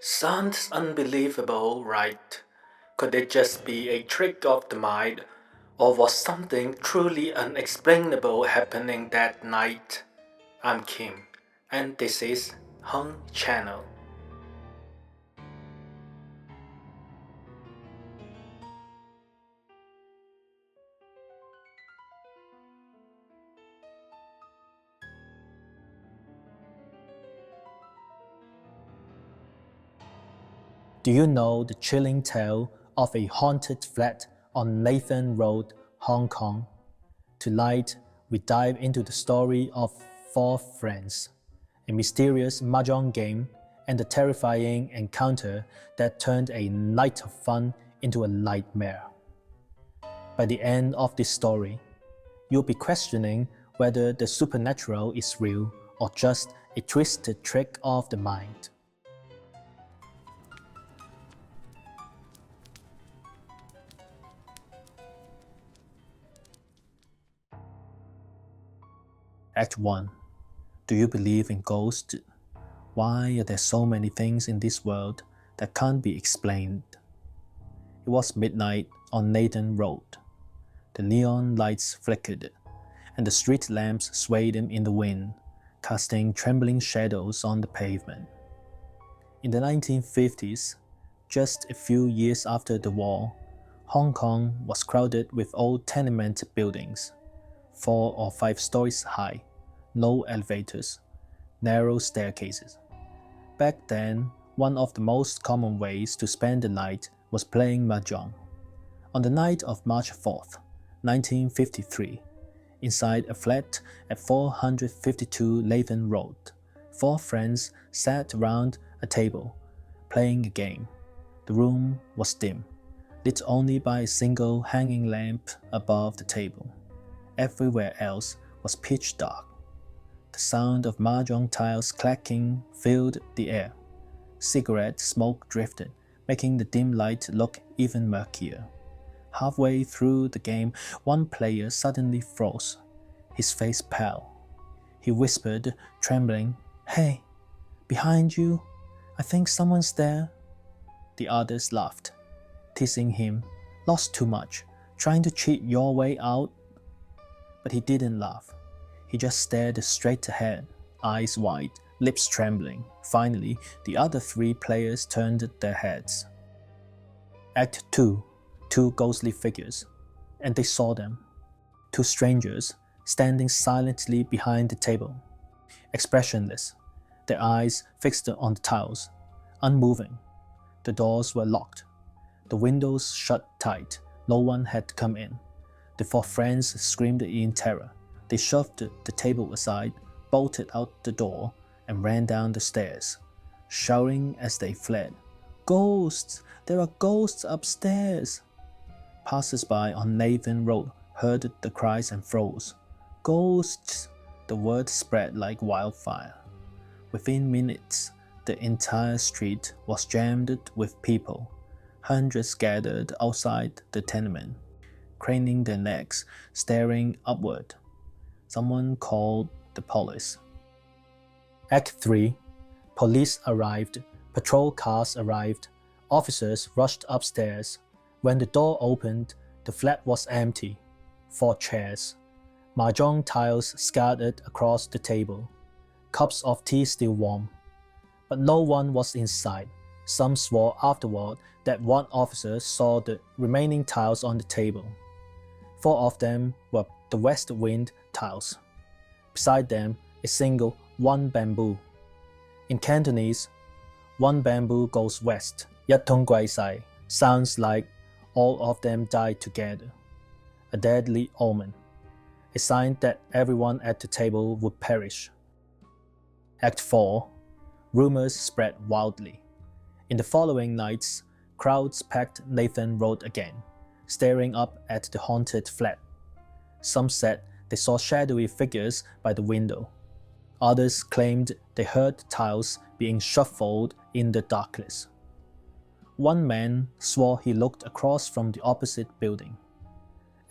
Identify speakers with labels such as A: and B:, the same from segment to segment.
A: Sounds unbelievable, right? Could it just be a trick of the mind, or was something truly unexplainable happening that night? I'm Kim, and this is Hung Channel.
B: Do you know the chilling tale of a haunted flat on Nathan Road, Hong Kong? Tonight, we dive into the story of four friends, a mysterious Mahjong game, and the terrifying encounter that turned a night of fun into a nightmare. By the end of this story, you'll be questioning whether the supernatural is real or just a twisted trick of the mind. Act 1. Do you believe in ghosts? Why are there so many things in this world that can't be explained? It was midnight on Nathan Road. The neon lights flickered, and the street lamps swayed in the wind, casting trembling shadows on the pavement. In the 1950s, just a few years after the war, Hong Kong was crowded with old tenement buildings, 4 or 5 stories high, no elevators, narrow staircases. Back then, one of the most common ways to spend the night was playing Mahjong. On the night of March 4th, 1953, inside a flat at 452 Lathan Road, 4 friends sat around a table, playing a game. The room was dim, lit only by a single hanging lamp above the table. Everywhere else was pitch dark. The sound of mahjong tiles clacking filled the air. Cigarette smoke drifted, making the dim light look even murkier. Halfway through the game, one player suddenly froze, his face pale. He whispered, trembling, "Hey, behind you, I think someone's there." The others laughed, teasing him, "Lost too much, trying to cheat your way out." But he didn't laugh. He just stared straight ahead, eyes wide, lips trembling. Finally, the other 3 players turned their heads. Act 2. 2 ghostly figures, and they saw them. 2 strangers, standing silently behind the table, expressionless, their eyes fixed on the tiles, unmoving. The doors were locked, the windows shut tight. No one had come in. The 4 friends screamed in terror. They shoved the table aside, bolted out the door, and ran down the stairs, shouting as they fled, "Ghosts! There are ghosts upstairs!" Passers-by on Nathan Road heard the cries and froze. "Ghosts!" The word spread like wildfire. Within minutes, the entire street was jammed with people. Hundreds gathered outside the tenement, craning their necks, staring upward. Someone called the police. Act 3. Police arrived, patrol cars arrived, officers rushed upstairs. When the door opened, the flat was empty. 4 chairs, mahjong tiles scattered across the table, cups of tea still warm. But no one was inside. Some swore afterward that one officer saw the remaining tiles on the table. 4 of them were the west wind tiles. Beside them, a single one bamboo. In Cantonese, one bamboo goes west. Yat tong guai sai sounds like all of them died together. A deadly omen, a sign that everyone at the table would perish. Act 4. Rumors spread wildly. In the following nights, crowds packed Nathan Road again, staring up at the haunted flat. Some said they saw shadowy figures by the window. Others claimed they heard tiles being shuffled in the darkness. One man swore he looked across from the opposite building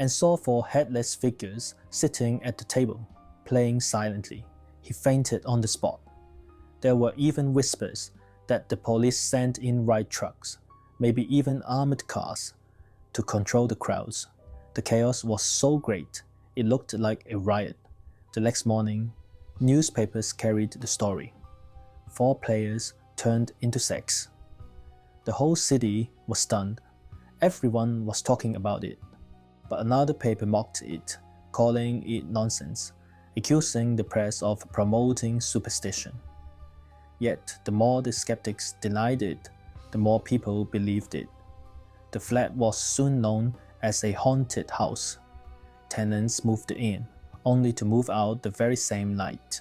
B: and saw 4 headless figures sitting at the table, playing silently. He fainted on the spot. There were even whispers that the police sent in riot trucks, maybe even armored cars, to control the crowds. The chaos was so great, it looked like a riot. The next morning, newspapers carried the story. 4 players turned into 6. The whole city was stunned. Everyone was talking about it. But another paper mocked it, calling it nonsense, accusing the press of promoting superstition. Yet, the more the skeptics denied it, the more people believed it. The flat was soon known as a haunted house. Tenants moved in, only to move out the very same night.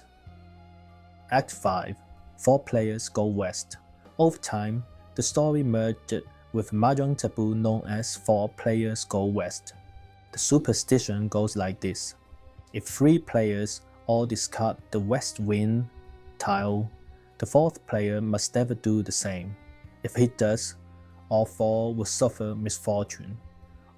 B: Act 5. 4 players go west. Over time, the story merged with Mahjong taboo known as 4 players go west. The superstition goes like this. If 3 players all discard the west wind tile, the 4th player must never do the same. If he does, all 4 will suffer misfortune,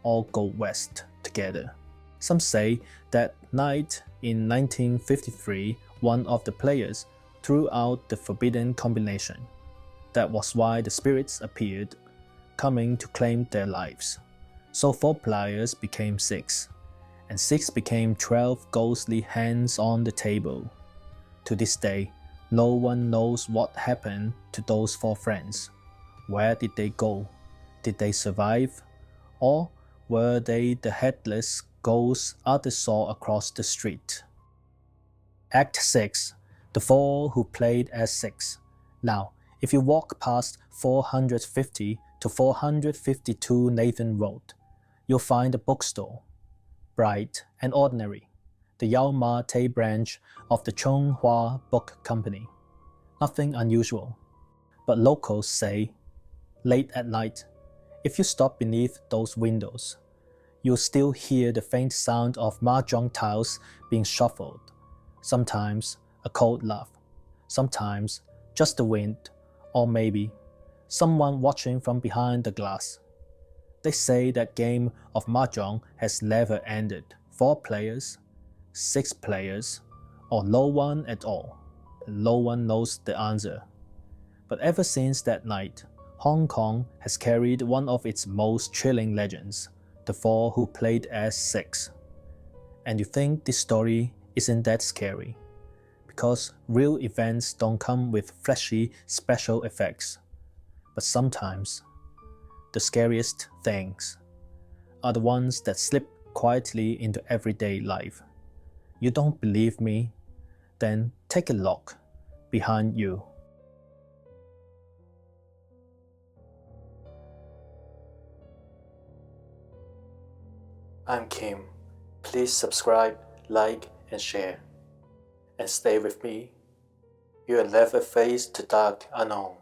B: all go west together. Some say that night in 1953, one of the players threw out the forbidden combination. That was why the spirits appeared, coming to claim their lives. So 4 players became 6, and 6 became 12 ghostly hands on the table. To this day, no one knows what happened to those 4 friends. Where did they go? Did they survive? Or were they the headless ghosts others saw across the street? Act 6. The 4 who played as 6. Now, if you walk past 450 to 452 Nathan Road, you'll find a bookstore. Bright and ordinary, the Yao Ma Tei branch of the Chonghua Book Company. Nothing unusual. But locals say, late at night, if you stop beneath those windows, you'll still hear the faint sound of mahjong tiles being shuffled. Sometimes a cold laugh, sometimes just the wind, or maybe someone watching from behind the glass. They say that game of mahjong has never ended. 4 players, 6 players, or no one at all. No one knows the answer. But ever since that night, Hong Kong has carried one of its most chilling legends, the 4 who played as 6. And you think this story isn't that scary, because real events don't come with flashy special effects. But sometimes, the scariest things are the ones that slip quietly into everyday life. You don't believe me? Then take a look behind you.
A: I'm Kim. Please subscribe, like, and share. And stay with me. You will never face the dark unknown.